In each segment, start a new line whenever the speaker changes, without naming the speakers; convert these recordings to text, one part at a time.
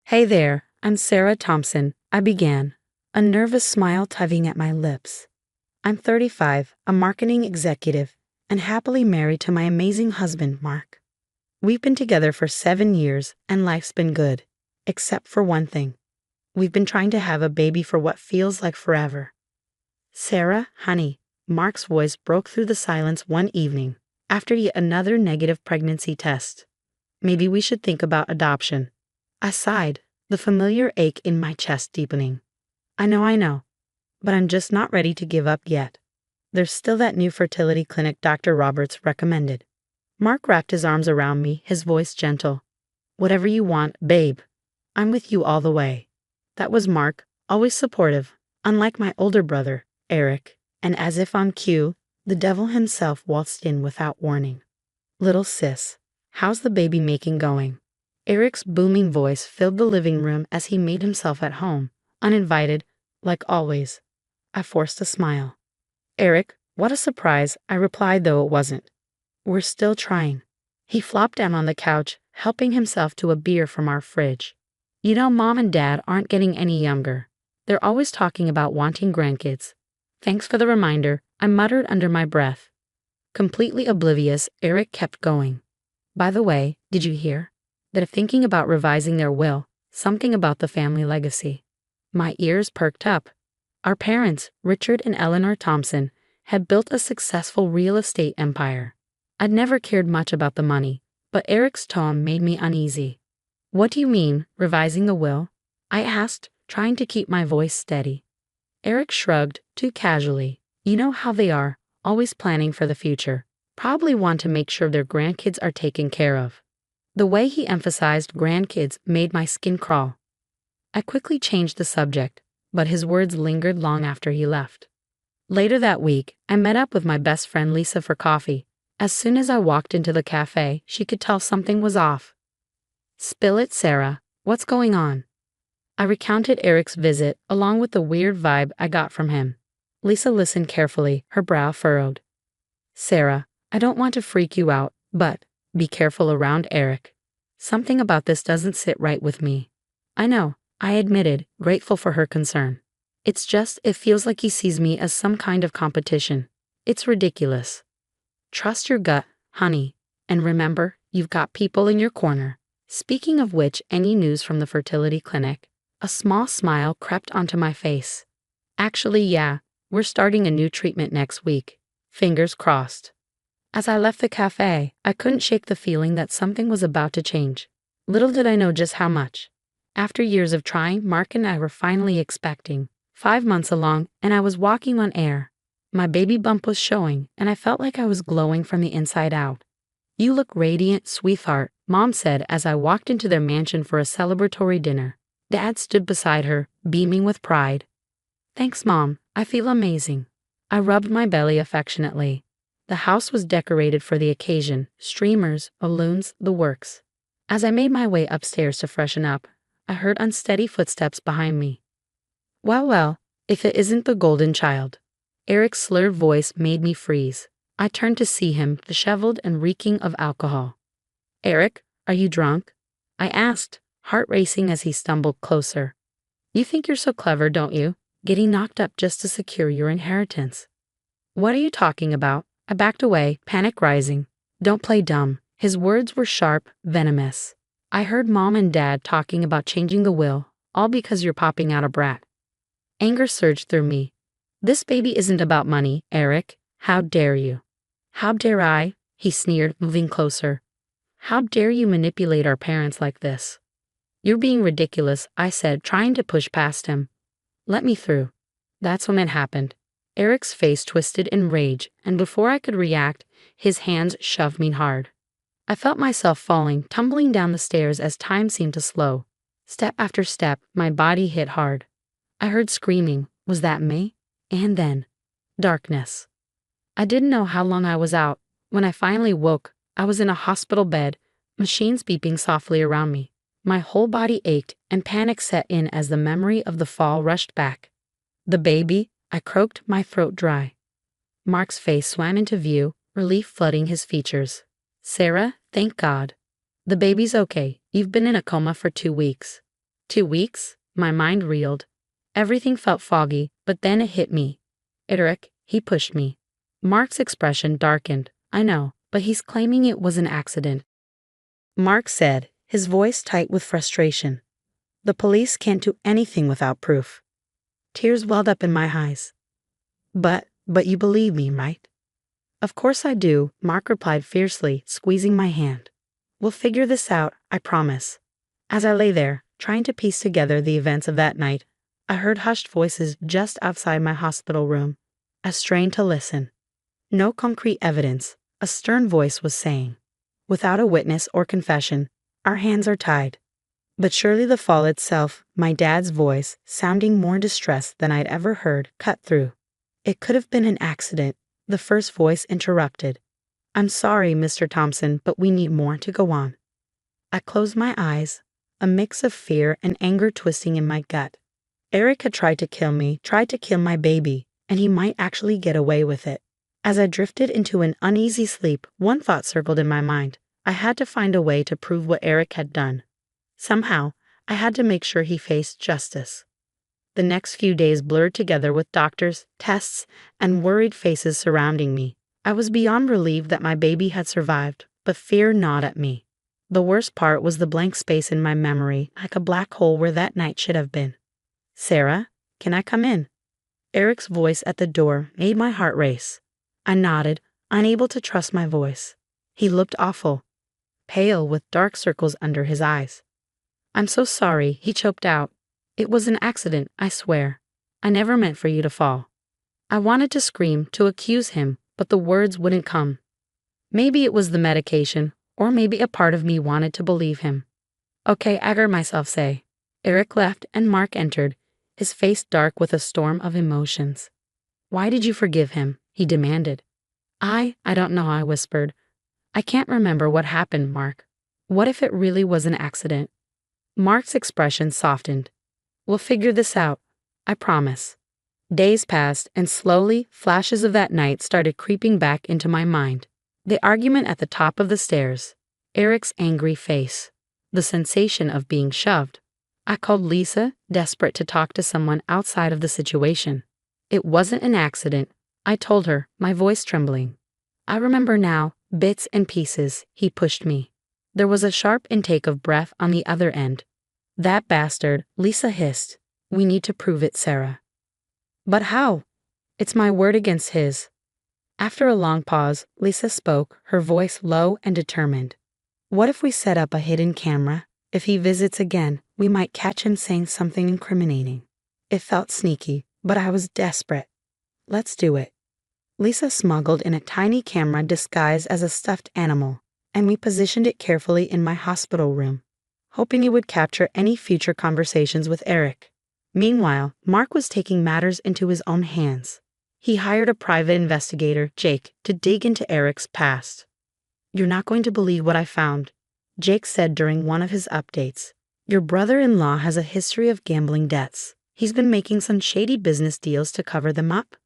Hey there, I'm Sarah Thompson, I began, a nervous smile tugging at my lips. I'm 35, a marketing executive, and happily married to my amazing husband, Mark. We've been together for 7 years, and life's been good, except for one thing. We've been trying to have a baby for what feels like forever. Sarah, honey, Mark's voice broke through the silence one evening, after yet another negative pregnancy test. Maybe we should think about adoption. I sighed, the familiar ache in my chest deepening. I know, but I'm just not ready to give up yet. There's still that new fertility clinic Dr. Roberts recommended. Mark wrapped his arms around me, his voice gentle. Whatever you want, babe. I'm with you all the way. That was Mark, always supportive, unlike my older brother, Eric, and as if on cue, the devil himself waltzed in without warning. Little sis, how's the baby making going? Eric's booming voice filled the living room as he made himself at home, uninvited, like always. I forced a smile. Eric, what a surprise, I replied, though it wasn't. We're still trying. He flopped down on the couch, helping himself to a beer from our fridge. You know, Mom and Dad aren't getting any younger. They're always talking about wanting grandkids. Thanks for the reminder, I muttered under my breath. Completely oblivious, Eric kept going. By the way, did you hear? They're thinking about revising their will, something about the family legacy. My ears perked up. Our parents, Richard and Eleanor Thompson, had built a successful real estate empire. I'd never cared much about the money, but Eric's tone made me uneasy. What do you mean, revising the will? I asked, trying to keep my voice steady. Eric shrugged, too casually. You know how they are, always planning for the future. Probably want to make sure their grandkids are taken care of. The way he emphasized grandkids made my skin crawl. I quickly changed the subject, but his words lingered long after he left. Later that week, I met up with my best friend Lisa for coffee. As soon as I walked into the cafe, she could tell something was off. Spill it, Sarah. What's going on? I recounted Eric's visit, along with the weird vibe I got from him. Lisa listened carefully, her brow furrowed. Sarah, I don't want to freak you out, but be careful around Eric. Something about this doesn't sit right with me. I know, I admitted, grateful for her concern. It's just, it feels like he sees me as some kind of competition. It's ridiculous. Trust your gut, honey, and remember, you've got people in your corner. Speaking of which, any news from the fertility clinic? A small smile crept onto my face. Actually, yeah, we're starting a new treatment next week. Fingers crossed. As I left the cafe, I couldn't shake the feeling that something was about to change. Little did I know just how much. After years of trying, Mark and I were finally expecting. 5 months along, and I was walking on air. My baby bump was showing, and I felt like I was glowing from the inside out. You look radiant, sweetheart, Mom said as I walked into their mansion for a celebratory dinner. Dad stood beside her, beaming with pride. Thanks, Mom, I feel amazing. I rubbed my belly affectionately. The house was decorated for the occasion, streamers, balloons, the works. As I made my way upstairs to freshen up, I heard unsteady footsteps behind me. Well, if it isn't the golden child. Eric's slurred voice made me freeze. I turned to see him, disheveled and reeking of alcohol. Eric, are you drunk? I asked, heart racing as he stumbled closer. You think you're so clever, don't you? Getting knocked up just to secure your inheritance. What are you talking about? I backed away, panic rising. Don't play dumb. His words were sharp, venomous. I heard Mom and Dad talking about changing the will, all because you're popping out a brat. Anger surged through me. This baby isn't about money, Eric. How dare you? How dare I? He sneered, moving closer. How dare you manipulate our parents like this? You're being ridiculous, I said, trying to push past him. Let me through. That's when it happened. Eric's face twisted in rage, and before I could react, his hands shoved me hard. I felt myself falling, tumbling down the stairs as time seemed to slow. Step after step, my body hit hard. I heard screaming. Was that me? And then, darkness. I didn't know how long I was out. When I finally woke, I was in a hospital bed, machines beeping softly around me. My whole body ached, and panic set in as the memory of the fall rushed back. The baby, I croaked, my throat dry. Mark's face swam into view, relief flooding his features. Sarah, thank God. The baby's okay. You've been in a coma for 2 weeks. 2 weeks? My mind reeled. Everything felt foggy, but then it hit me. Eric, he pushed me. Mark's expression darkened. I know, but he's claiming it was an accident. Mark said, his voice tight with frustration. The police can't do anything without proof. Tears welled up in my eyes. But you believe me, right? Of course I do, Mark replied fiercely, squeezing my hand. We'll figure this out, I promise. As I lay there, trying to piece together the events of that night, I heard hushed voices just outside my hospital room. I strained to listen. No concrete evidence, a stern voice was saying. Without a witness or confession, our hands are tied. But surely the fall itself, my dad's voice, sounding more distressed than I'd ever heard, cut through. It could have been an accident, the first voice interrupted. I'm sorry, Mr. Thompson, but we need more to go on. I closed my eyes, a mix of fear and anger twisting in my gut. Eric had tried to kill me, tried to kill my baby, and he might actually get away with it. As I drifted into an uneasy sleep, one thought circled in my mind. I had to find a way to prove what Eric had done. Somehow, I had to make sure he faced justice. The next few days blurred together with doctors, tests, and worried faces surrounding me. I was beyond relieved that my baby had survived, but fear gnawed at me. The worst part was the blank space in my memory, like a black hole where that night should have been. Sarah, can I come in? Eric's voice at the door made my heart race. I nodded, unable to trust my voice. He looked awful, pale with dark circles under his eyes. I'm so sorry, he choked out. It was an accident, I swear. I never meant for you to fall. I wanted to scream, to accuse him, but the words wouldn't come. Maybe it was the medication, or maybe a part of me wanted to believe him. Okay, I heard myself say. Eric left and Mark entered, his face dark with a storm of emotions. Why did you forgive him? He demanded. I don't know, I whispered. I can't remember what happened, Mark. What if it really was an accident? Mark's expression softened. We'll figure this out, I promise. Days passed, and slowly, flashes of that night started creeping back into my mind. The argument at the top of the stairs, Eric's angry face, the sensation of being shoved. I called Lisa, desperate to talk to someone outside of the situation. It wasn't an accident, I told her, my voice trembling. I remember now, bits and pieces, he pushed me. There was a sharp intake of breath on the other end. That bastard, Lisa hissed. We need to prove it, Sarah. But how? It's my word against his. After a long pause, Lisa spoke, her voice low and determined. What if we set up a hidden camera? If he visits again, we might catch him saying something incriminating. It felt sneaky, but I was desperate. Let's do it. Lisa smuggled in a tiny camera disguised as a stuffed animal, and we positioned it carefully in my hospital room, hoping it would capture any future conversations with Eric. Meanwhile, Mark was taking matters into his own hands. He hired a private investigator, Jake, to dig into Eric's past. You're not going to believe what I found, Jake said during one of his updates. Your brother-in-law has a history of gambling debts. He's been making some shady business deals to cover them up.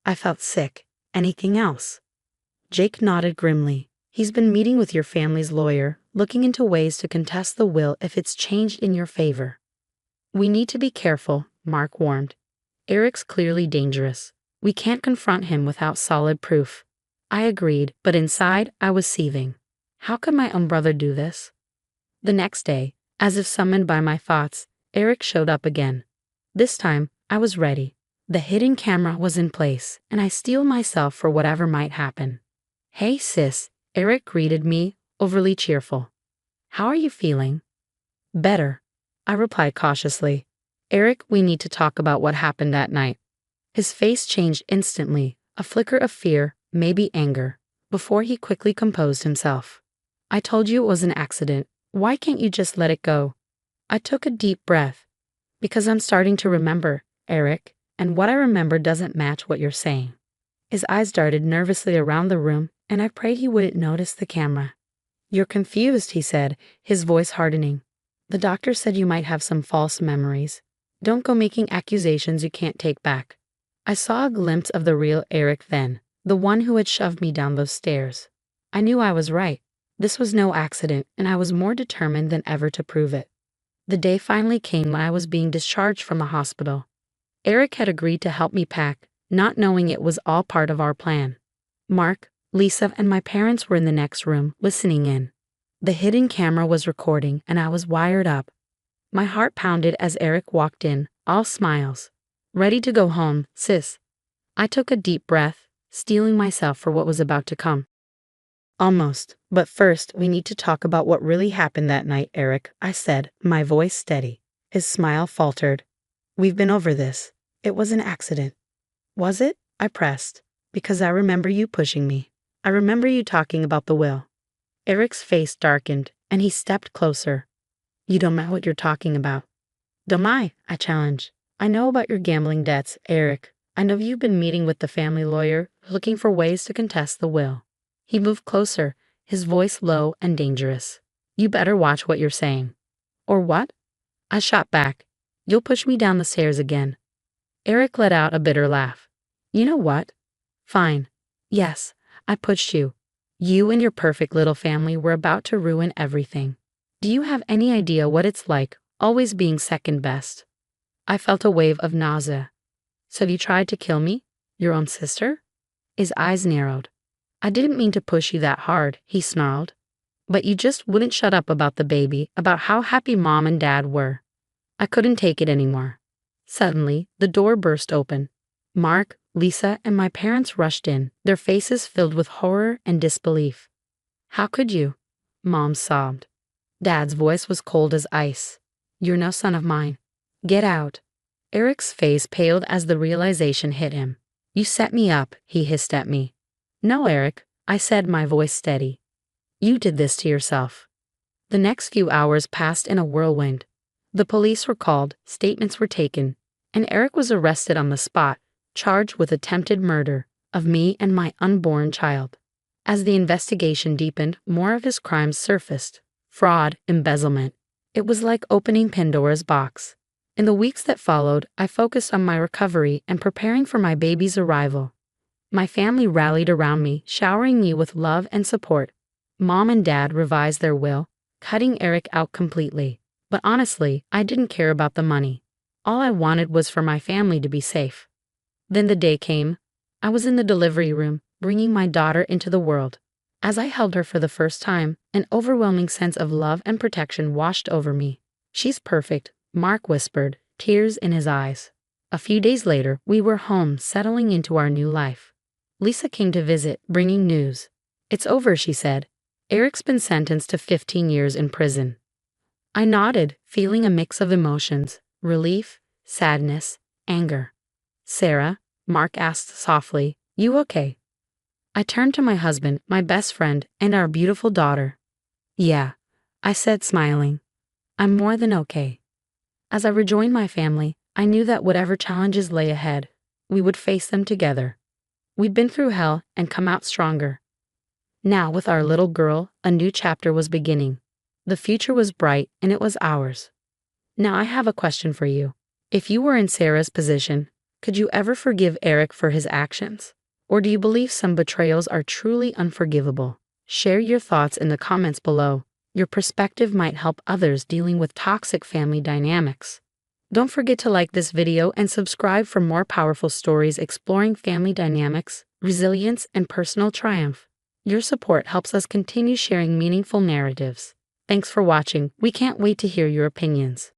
I felt sick. Anything else? Jake nodded grimly. He's been meeting with your family's lawyer, looking into ways to contest the will if it's changed in your favor. We need to be careful, Mark warned. Eric's clearly dangerous. We can't confront him without solid proof. I agreed, but inside I was seething. How could my own brother do this? The next day, as if summoned by my thoughts, Eric showed up again. This time, I was ready. The hidden camera was in place, and I steeled myself for whatever might happen. Hey sis, Eric greeted me, overly cheerful. How are you feeling? Better, I replied cautiously. Eric, we need to talk about what happened that night. His face changed instantly, a flicker of fear, maybe anger, before he quickly composed himself. I told you it was an accident. Why can't you just let it go? I took a deep breath. Because I'm starting to remember, Eric, and what I remember doesn't match what you're saying. His eyes darted nervously around the room, and I prayed he wouldn't notice the camera. You're confused, he said, his voice hardening. The doctor said you might have some false memories. Don't go making accusations you can't take back. I saw a glimpse of the real Eric then, the one who had shoved me down those stairs. I knew I was right. This was no accident, and I was more determined than ever to prove it. The day finally came when I was being discharged from the hospital. Eric had agreed to help me pack, not knowing it was all part of our plan. Mark, Lisa, and my parents were in the next room, listening in. The hidden camera was recording, and I was wired up. My heart pounded as Eric walked in, all smiles. Ready to go home, sis. I took a deep breath, steeling myself for what was about to come. Almost, but first we need to talk about what really happened that night, Eric, I said, my voice steady. His smile faltered. We've been over this. It was an accident. Was it? I pressed. Because I remember you pushing me. I remember you talking about the will. Eric's face darkened, and he stepped closer. You don't know what you're talking about. Don't I challenged. I know about your gambling debts, Eric. I know you've been meeting with the family lawyer, looking for ways to contest the will. He moved closer, his voice low and dangerous. You better watch what you're saying. Or what? I shot back. You'll push me down the stairs again. Eric let out a bitter laugh. You know what? Fine. Yes, I pushed you. You and your perfect little family were about to ruin everything. Do you have any idea what it's like, always being second best? I felt a wave of nausea. So you tried to kill me? Your own sister? His eyes narrowed. I didn't mean to push you that hard, he snarled. But you just wouldn't shut up about the baby, about how happy Mom and Dad were. I couldn't take it anymore. Suddenly, the door burst open. Mark, Lisa, and my parents rushed in, their faces filled with horror and disbelief. How could you? Mom sobbed. Dad's voice was cold as ice. You're no son of mine. Get out. Eric's face paled as the realization hit him. You set me up, he hissed at me. No, Eric, I said, my voice steady. You did this to yourself. The next few hours passed in a whirlwind. The police were called, statements were taken, and Eric was arrested on the spot, charged with attempted murder of me and my unborn child. As the investigation deepened, more of his crimes surfaced. Fraud, embezzlement. It was like opening Pandora's box. In the weeks that followed, I focused on my recovery and preparing for my baby's arrival. My family rallied around me, showering me with love and support. Mom and Dad revised their will, cutting Eric out completely. But honestly, I didn't care about the money. All I wanted was for my family to be safe. Then the day came. I was in the delivery room, bringing my daughter into the world. As I held her for the first time, an overwhelming sense of love and protection washed over me. She's perfect, Mark whispered, tears in his eyes. A few days later, we were home, settling into our new life. Lisa came to visit, bringing news. It's over, she said. Eric's been sentenced to 15 years in prison. I nodded, feeling a mix of emotions, relief, sadness, anger. Sarah, Mark asked softly, you okay? I turned to my husband, my best friend, and our beautiful daughter. Yeah, I said, smiling. I'm more than okay. As I rejoined my family, I knew that whatever challenges lay ahead, we would face them together. We'd been through hell and come out stronger. Now, with our little girl, a new chapter was beginning. The future was bright, and it was ours. Now I have a question for you. If you were in Sarah's position, could you ever forgive Eric for his actions? Or do you believe some betrayals are truly unforgivable? Share your thoughts in the comments below. Your perspective might help others dealing with toxic family dynamics. Don't forget to like this video and subscribe for more powerful stories exploring family dynamics, resilience, and personal triumph. Your support helps us continue sharing meaningful narratives. Thanks for watching. We can't wait to hear your opinions.